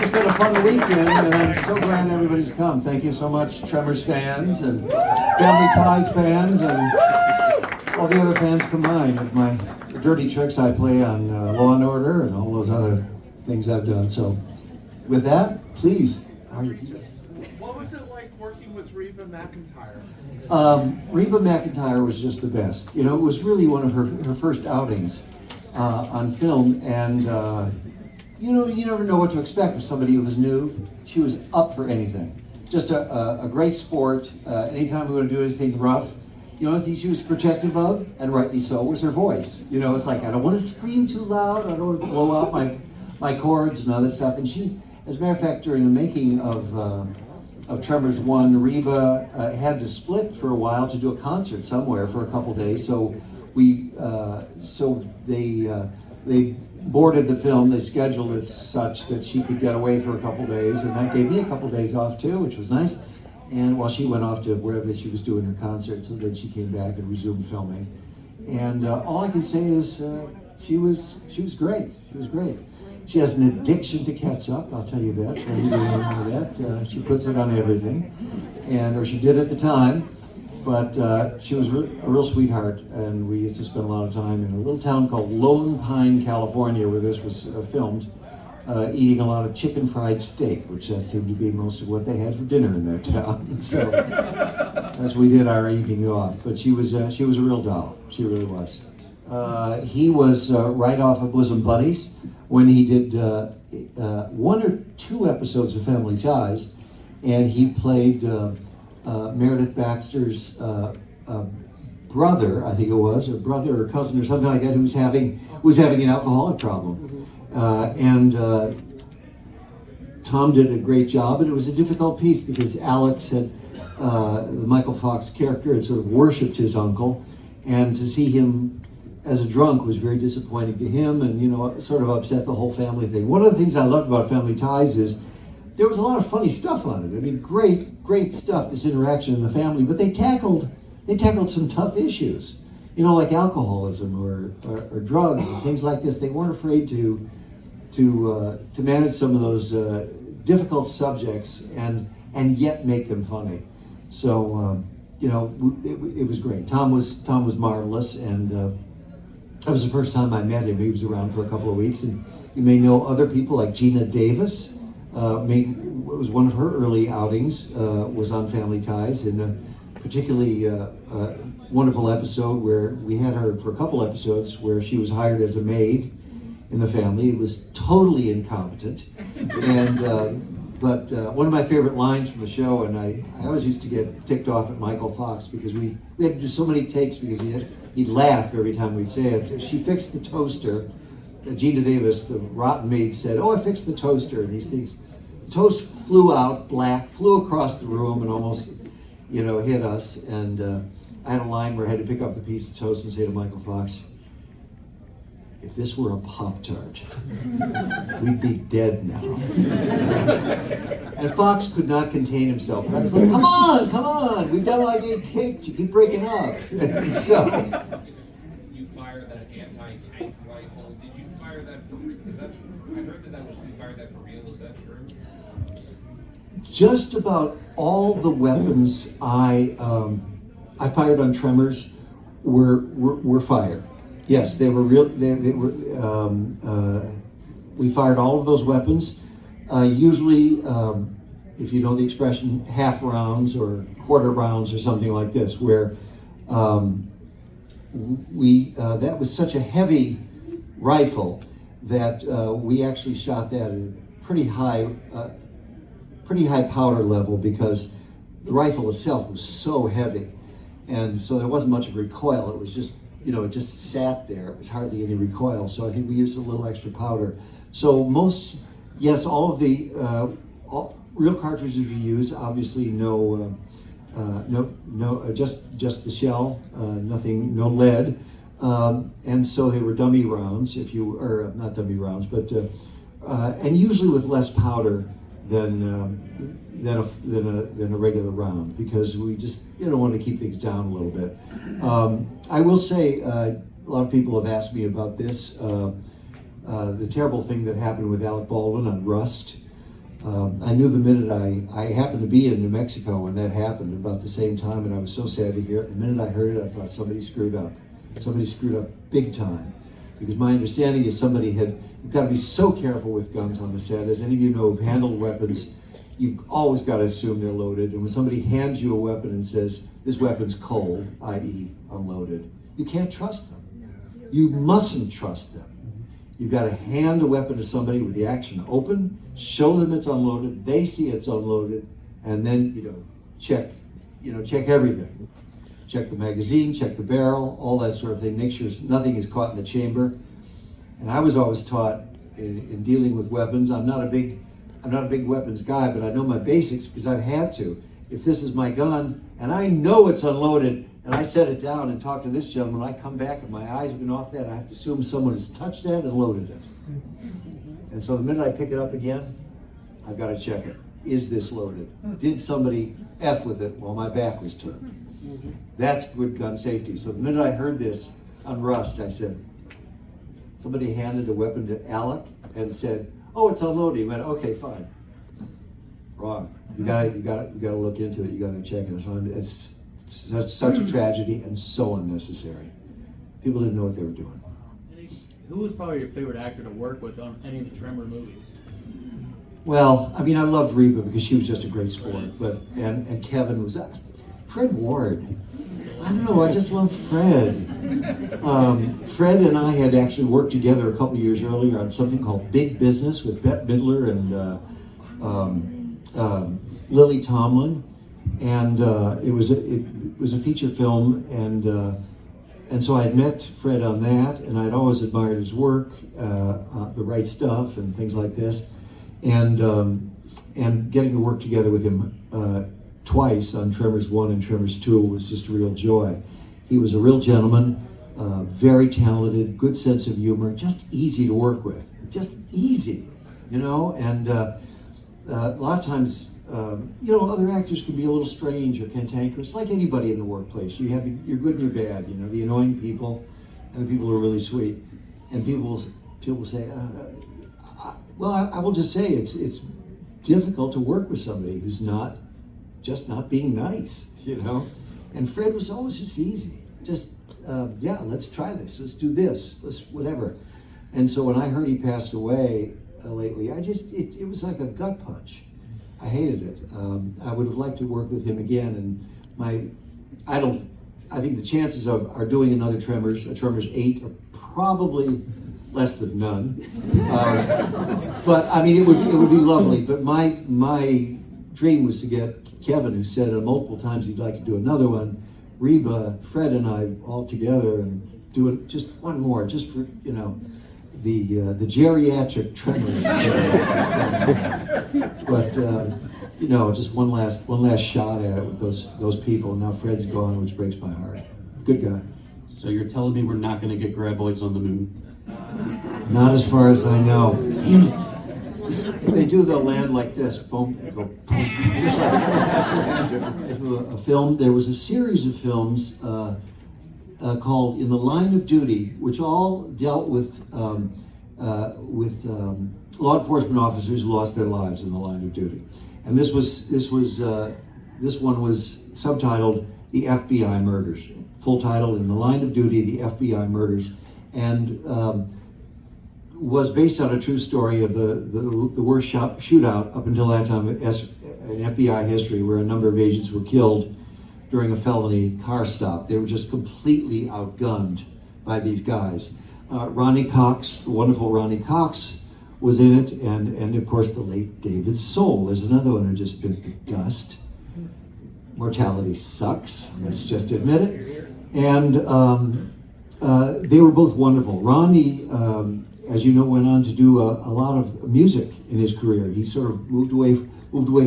it's been a fun weekend, and I'm so glad everybody's come. Thank you so much, Tremors fans and Family Ties fans and all the other fans combined with my dirty tricks I play on Law and Order and all those other things I've done. So with that, please. What was it like working with Reba McEntire? Reba McEntire was just the best. You know, it was really one of her first outings on film, and you know, you never know what to expect with somebody who was new. She was up for anything. Just a great sport. Anytime we want to do anything rough, the only thing she was protective of, and rightly so, was her voice. You know, it's like, I don't want to scream too loud, I don't want to blow out my chords and all that stuff. And she, as a matter of fact, during the making of Tremors 1, Reba had to split for a while to do a concert somewhere for a couple days. So they boarded the film, they scheduled it such that she could get away for a couple days, and that gave me a couple days off too, which was nice. And while she went off to wherever she was doing her concert, so then she came back and resumed filming. And all I can say is she was great. She was great. She has an addiction to ketchup, I'll tell you that. For anybody who doesn't know that, she puts it on everything, or she did at the time. But she was a real sweetheart, and we used to spend a lot of time in a little town called Lone Pine, California, where this was filmed, eating a lot of chicken fried steak, which that seemed to be most of what they had for dinner in that town. So as we did our evening off. But she was a real doll. She really was. He was right off of Bosom Buddies when he did 1 or 2 episodes of Family Ties, and he played Meredith Baxter's brother, I think it was, or brother or cousin or something like that, who was having an alcoholic problem. And Tom did a great job, and it was a difficult piece because Alex had, the Michael Fox character, had sort of worshipped his uncle, and to see him as a drunk was very disappointing to him, and you know, sort of upset the whole family thing. One of the things I loved about Family Ties is there was a lot of funny stuff on it. I mean, great stuff, this interaction in the family, but they tackled some tough issues, you know, like alcoholism or drugs and things like this. They weren't afraid to manage some of those difficult subjects and yet make them funny. So you know, it was great. Tom was marvelous, and that was the first time I met him. He was around for a couple of weeks, and you may know other people like Gina Davis. Was one of her early outings, was on Family Ties, in a particularly wonderful episode where we had her for a couple episodes where she was hired as a maid in the family. It was totally incompetent, and but one of my favorite lines from the show, and I always used to get ticked off at Michael Fox because we had to do so many takes because he'd laugh every time we'd say it. She fixed the toaster. Gina Davis, the rotten maid, said, "Oh, I fixed the toaster," and these things. The toast flew out black, flew across the room, and almost, you know, hit us. And I had a line where I had to pick up the piece of toast and say to Michael Fox, "If this were a Pop-Tart, we'd be dead now." And Fox could not contain himself. I was like, come on, we've done like 8 cakes, you keep breaking up. And so... You fired that anti-tank rifle. Did you fire that for real? I heard that was, you fired that for real, is that true? Just about all the weapons I fired on Tremors were fired. Yes, they were real. They were. We fired all of those weapons. Usually, if you know the expression, half rounds or quarter rounds or something like this, where that was such a heavy rifle that we actually shot that at a pretty high powder level because the rifle itself was so heavy, and so there wasn't much of recoil. It was just, you know, it just sat there. It was hardly any recoil. So I think we used a little extra powder. So all of the real cartridges we use, obviously just the shell, nothing, no lead. And so they were dummy rounds, not dummy rounds, but and usually with less powder than a regular round, because we just want to keep things down a little bit. I will say, a lot of people have asked me about this, the terrible thing that happened with Alec Baldwin on Rust. I knew the minute I happened to be in New Mexico when that happened about the same time, and I was so sad to hear it. The minute I heard it, I thought somebody screwed up. Somebody screwed up big time. Because my understanding is you've got to be so careful with guns on the set. As any of you know who've handled weapons, you've always got to assume they're loaded. And when somebody hands you a weapon and says, this weapon's cold, i.e. unloaded, you can't trust them. You mustn't trust them. You've got to hand a weapon to somebody with the action open, show them it's unloaded, they see it's unloaded, and then, check everything. Check the magazine, check the barrel, all that sort of thing, make sure nothing is caught in the chamber. And I was always taught in dealing with weapons, I'm not a big weapons guy, but I know my basics because I've had to. If this is my gun, and I know it's unloaded, and I set it down and talk to this gentleman, I come back and my eyes have been off that, I have to assume someone has touched that and loaded it. And so the minute I pick it up again, I've got to check it. Is this loaded? Did somebody F with it while my back was turned? That's good gun safety. So the minute I heard this on Rust, I said, somebody handed a weapon to Alec and said, oh, it's unloaded. He went, okay, fine. Wrong. You gotta look into it. You gotta check it. So it's such a tragedy and so unnecessary. People didn't know what they were doing. Who was probably your favorite actor to work with on any of the Tremor movies? Well, I mean, I loved Reba because she was just a great sport. But and Kevin was Fred Ward. I don't know. I just love Fred. Fred and I had actually worked together a couple years earlier on something called Big Business with Bette Midler and Lily Tomlin, and it was a feature film, and so I had met Fred on that, and I'd always admired his work, The Right Stuff, and things like this, and getting to work together with him twice on Tremors 1 and Tremors 2 was just a real joy. He was a real gentleman, very talented, good sense of humor, just easy to work with, just easy, and a lot of times, other actors can be a little strange or cantankerous, like anybody in the workplace. You have your good and your bad, the annoying people and the people who are really sweet. And people say, I will just say it's difficult to work with somebody who's not being nice, And Fred was always just easy. Just, let's try this. Let's do this. Let's whatever. And so when I heard he passed away lately, it was like a gut punch. I hated it. I would have liked to work with him again. And I think the chances of our doing another Tremors 8 are probably less than none. But I mean, it would be lovely. But my dream was to get Kevin, who said multiple times he'd like to do another one, Reba, Fred, and I all together and do it just one more, just for the geriatric Tremors. But just one last shot at it with those people. And now Fred's gone, which breaks my heart. Good guy. So you're telling me we're not going to get graboids on the moon? Not as far as I know. Damn it. If they do, they'll land like this, boom, and go boom. Just like a film. There was a series of films called In the Line of Duty, which all dealt with law enforcement officers who lost their lives in the line of duty. And this one was subtitled The FBI Murders. Full title, In the Line of Duty, The FBI Murders. And was based on a true story of the worst shootout up until that time in FBI history, where a number of agents were killed during a felony car stop. They were just completely outgunned by these guys. Ronnie Cox, the wonderful Ronnie Cox, was in it, and of course the late David Soul. There's another one who just bit the dust. Mortality sucks, let's just admit it. And they were both wonderful. Ronnie, as you know, went on to do a lot of music in his career. He sort of moved away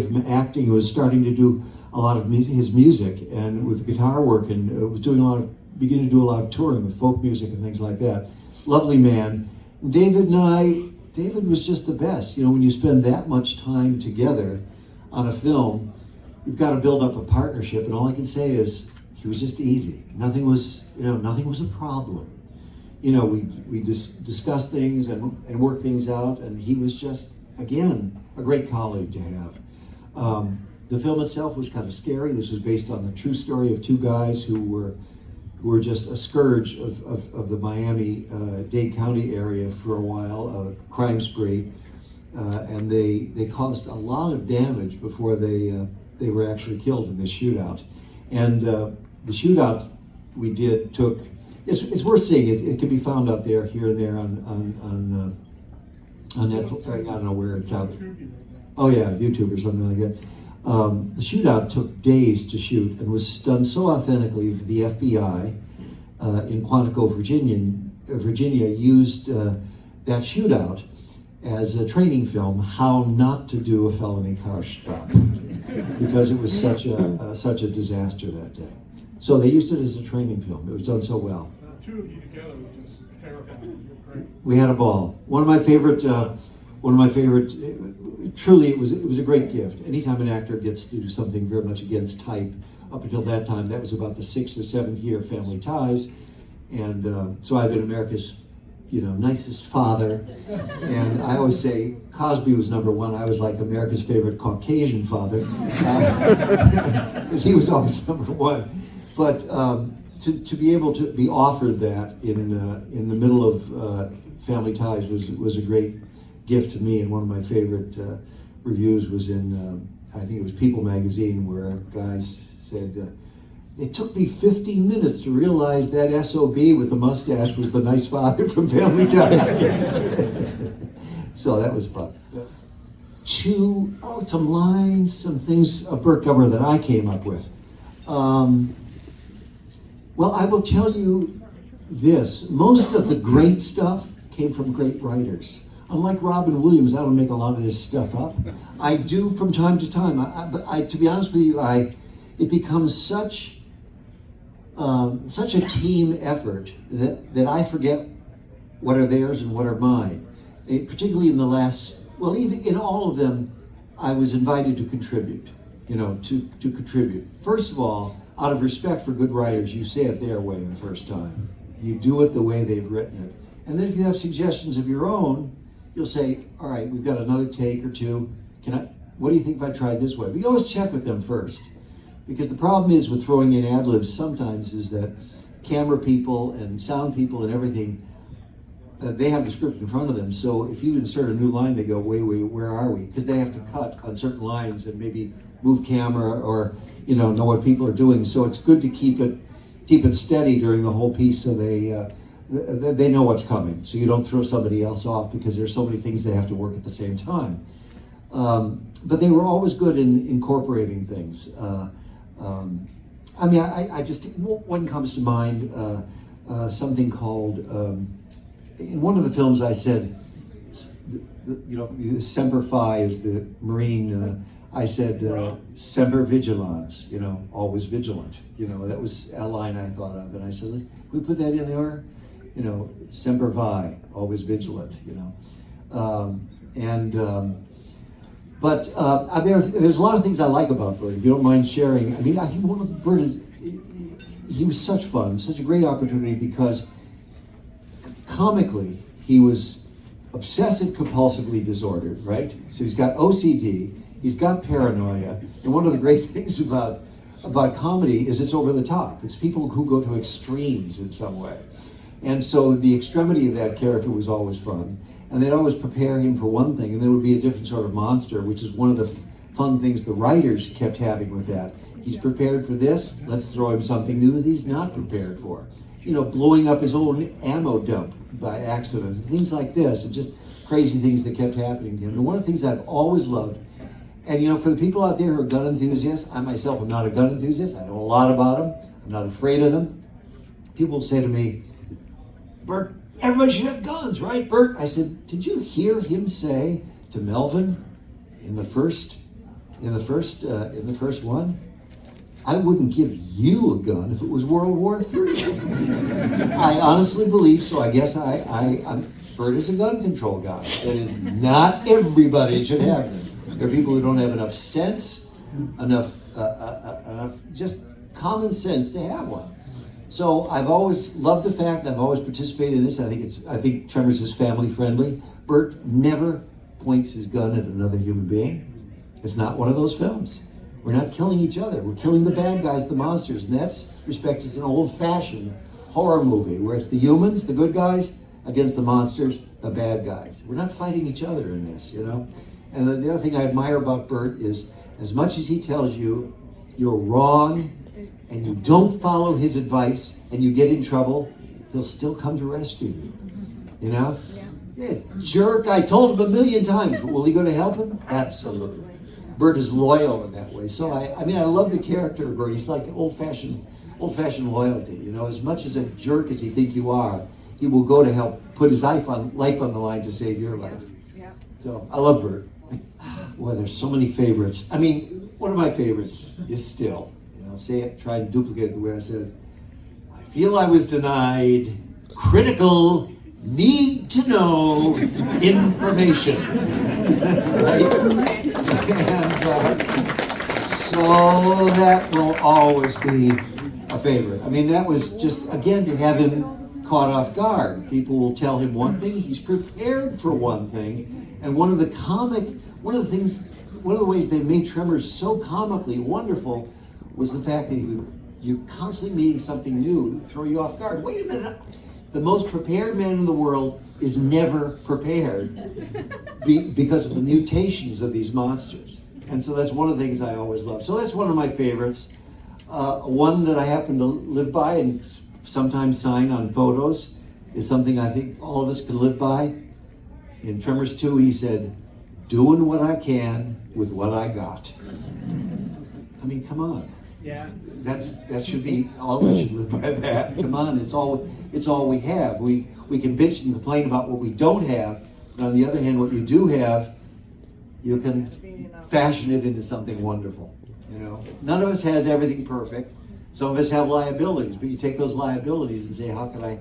from acting. He was starting to do a lot of his music, and with guitar work, and was beginning to do a lot of touring with folk music and things like that. Lovely man. David was just the best. When you spend that much time together on a film, you've got to build up a partnership, and all I can say is he was just easy. Nothing was a problem. We discussed things and worked things out, and he was just again, a great colleague to have. The film itself was kind of scary. This was based on the true story of two guys who were just a scourge of the Miami-Dade County area for a while, a crime spree. And they caused a lot of damage before they were actually killed in this shootout. And the shootout we did took, it's worth seeing. It can be found out there, here and there on Netflix. I don't know where it's out. Oh yeah, YouTube or something like that. The shootout took days to shoot and was done so authentically that the FBI in Quantico, Virginia used that shootout as a training film, how not to do a felony car stop, because it was such a disaster that day. So they used it as a training film. It was done so well. Two of you together was just terrifying. Great. We had a ball. One of my favorite. Truly, it was a great gift. Anytime an actor gets to do something very much against type, up until that time, that was about the 6th or 7th year of Family Ties, and so I've been America's, nicest father. And I always say Cosby was number one. I was like America's favorite Caucasian father, because he was always number one. But to be able to be offered that in the middle of Family Ties was a great gift to me. And one of my favorite reviews was in I think it was People magazine, where guys said, it took me 15 minutes to realize that SOB with the mustache was the nice father from Family Ties. So that was fun. Some lines, some things of Burt Gummer that I came up with. Well, I will tell you this. Most of the great stuff came from great writers. Unlike Robin Williams, I don't make a lot of this stuff up. I do from time to time. But to be honest with you, it becomes such a team effort that I forget what are theirs and what are mine. Particularly in the last, well, even in all of them, I was invited to contribute, to contribute. First of all, out of respect for good writers, you say it their way the first time. You do it the way they've written it. And then if you have suggestions of your own, you'll say, all right, we've got another take or two. What do you think if I tried this way? But you always check with them first. Because the problem is with throwing in ad-libs sometimes is that camera people and sound people and everything, they have the script in front of them. So if you insert a new line, they go, wait, where are we? Because they have to cut on certain lines and maybe move camera or know what people are doing. So it's good to keep it steady during the whole piece, so they know what's coming. So you don't throw somebody else off, because there's so many things they have to work at the same time. But they were always good in incorporating things. I just, one comes to mind, something called, in one of the films I said, Semper Fi is the Marine, I said, Semper Vigilans, always vigilant. That was a line I thought of. And I said, can we put that in there? Semper Vi, always vigilant, But there's a lot of things I like about Burt, if you don't mind sharing. I think one of the Burt he was such fun, such a great opportunity, because comically, he was obsessive compulsively disordered, right? So he's got OCD, he's got paranoia, and one of the great things about comedy is it's over the top. It's people who go to extremes in some way. And so the extremity of that character was always fun. And they'd always prepare him for one thing, and there would be a different sort of monster, which is one of the fun things the writers kept having with that. He's prepared for this, let's throw him something new that he's not prepared for. Blowing up his own ammo dump by accident, things like this, and just crazy things that kept happening to him. And one of the things I've always loved, and for the people out there who are gun enthusiasts, I myself am not a gun enthusiast, I know a lot about them, I'm not afraid of them. People say to me, Burt, everybody should have guns, right, Burt? I said, did you hear him say to Melvin in the first one? I wouldn't give you a gun if it was World War III. I honestly believe so. I guess Burt is a gun control guy. That is, not everybody should have them. There are people who don't have enough sense, enough just common sense to have one. So I've always loved the fact, I've always participated in this. I think Tremors is family friendly. Burt never points his gun at another human being. It's not one of those films. We're not killing each other. We're killing the bad guys, the monsters. And that's respect is an old-fashioned horror movie where it's the humans, the good guys, against the monsters, the bad guys. We're not fighting each other in this, you know? And the other thing I admire about Burt is as much as he tells you you're wrong and you don't follow his advice and you get in trouble, he'll still come to rescue you, you know? Yeah, jerk, I told him 1,000,000 times. Will he go to help him? Absolutely. Burt is loyal in that way. So I mean, I love the character of Burt. He's like old-fashioned loyalty. You know, as much as a jerk as he think you are, he will go to help put his life on the line to save your life. Yeah. So I love Burt. Boy, there's so many favorites. I mean, one of my favorites is still, you know, say it, try and duplicate it the way I said. I feel I was denied critical need to know information. Right? And so that will always be a favorite. I mean, that was just, again, to have him caught off guard. People will tell him one thing, he's prepared for one thing, and one of the ways they made Tremors so comically wonderful was the fact that you're constantly meeting something new that throw you off guard. Wait a minute. The most prepared man in the world is never prepared because of the mutations of these monsters. And so that's one of the things I always love. So that's one of my favorites. One that I happen to live by and sometimes sign on photos is something I think all of us can live by. In Tremors 2, he said, "Doing what I can with what I got." I mean, come on. Yeah. That should be, all of us should live by that. Come on, it's all we have. We can bitch and complain about what we don't have, but on the other hand, what you do have, you can fashion it into something wonderful. You know, none of us has everything perfect. Some of us have liabilities, but you take those liabilities and say, how can I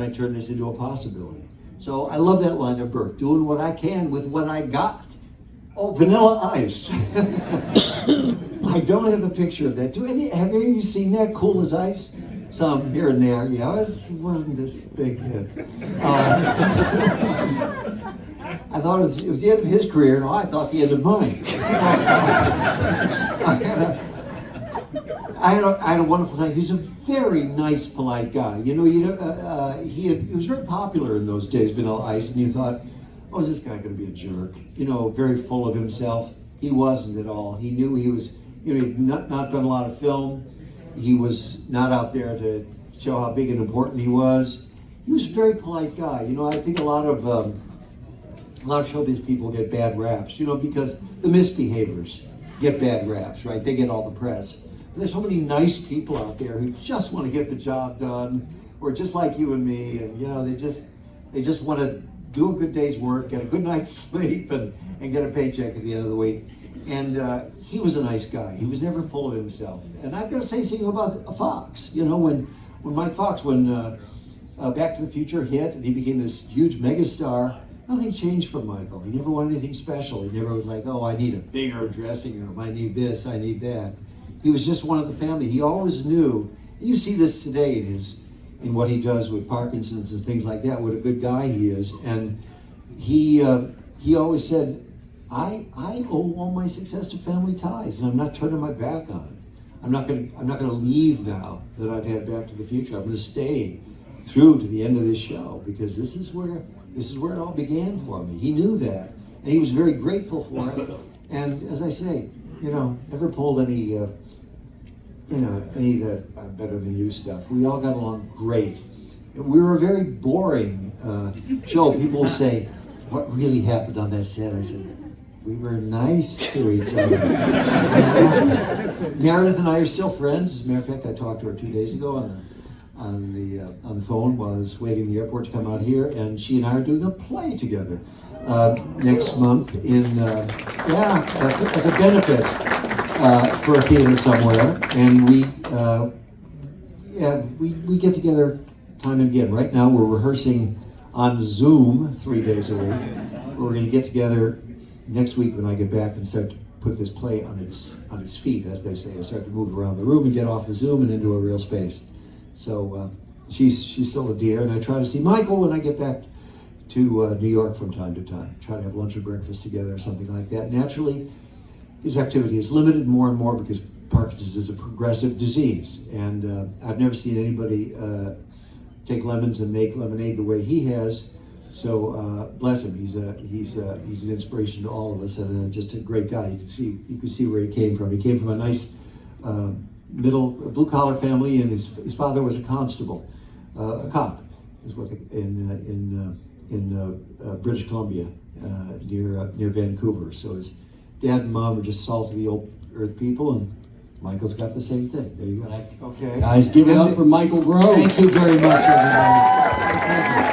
turn this into a possibility? So I love that line of Burt, doing what I can with what I got. Oh, Vanilla Ice. I don't have a picture of that. Have any of you seen that? Cool as Ice? Some here and there. Yeah, it wasn't this big hit. I thought it was the end of his career. No, I thought the end of mine. I had a wonderful time. He's a very nice, polite guy. He was very popular in those days, Vanilla Ice, and you thought, oh, is this guy going to be a jerk? You know, very full of himself. He wasn't at all. He knew he was, he'd not done a lot of film. He was not out there to show how big and important he was. He was a very polite guy. You know, I think a lot of showbiz people get bad raps, you know, because the misbehaviors get bad raps, right? They get all the press. But there's so many nice people out there who just want to get the job done, or just like you and me, and you know, they just want to do a good day's work, get a good night's sleep, and get a paycheck at the end of the week. And he was a nice guy. He was never full of himself. And I've got to say something about Fox. You know, when Mike Fox, when Back to the Future hit and he became this huge megastar, nothing changed for Michael. He never wanted anything special. He never was like, oh, I need a bigger dressing room. I need this, I need that. He was just one of the family. He always knew, and you see this today in what he does with Parkinson's and things like that, what a good guy he is. And he always said, I owe all my success to family ties, and I'm not turning my back on it. I'm not gonna leave now that I've had Back to the Future. I'm gonna stay through to the end of this show because this is where it all began for me. He knew that, and he was very grateful for it. And as I say, you know, never pulled any of that I'm better than you stuff. We all got along great. We were a very boring show. People say, what really happened on that set? I said, we were nice to each other. Meredith and I are still friends. As a matter of fact, I talked to her 2 days ago on the phone while I was waiting in the airport to come out here, and she and I are doing a play together next month as a benefit for a theater somewhere. And we get together time and again. Right now we're rehearsing on Zoom 3 days a week. We're going to get together next week when I get back and start to put this play on its feet, as they say, and start to move around the room and get off of Zoom and into a real space. So she's still a dear, and I try to see Michael when I get back to New York from time to time, try to have lunch or breakfast together or something like that. Naturally, his activity is limited more and more because Parkinson's is a progressive disease, and I've never seen anybody take lemons and make lemonade the way he has. So bless him. He's an inspiration to all of us, and just a great guy. You can see where he came from. He came from a nice blue collar family, and his father was a constable, a cop, is what in British Columbia, near Vancouver. So his dad and mom were just salt of the old earth people, and Michael's got the same thing. There you go. Okay. Guys, give it up for Michael Gross. Thank you very much, everybody. Thank you.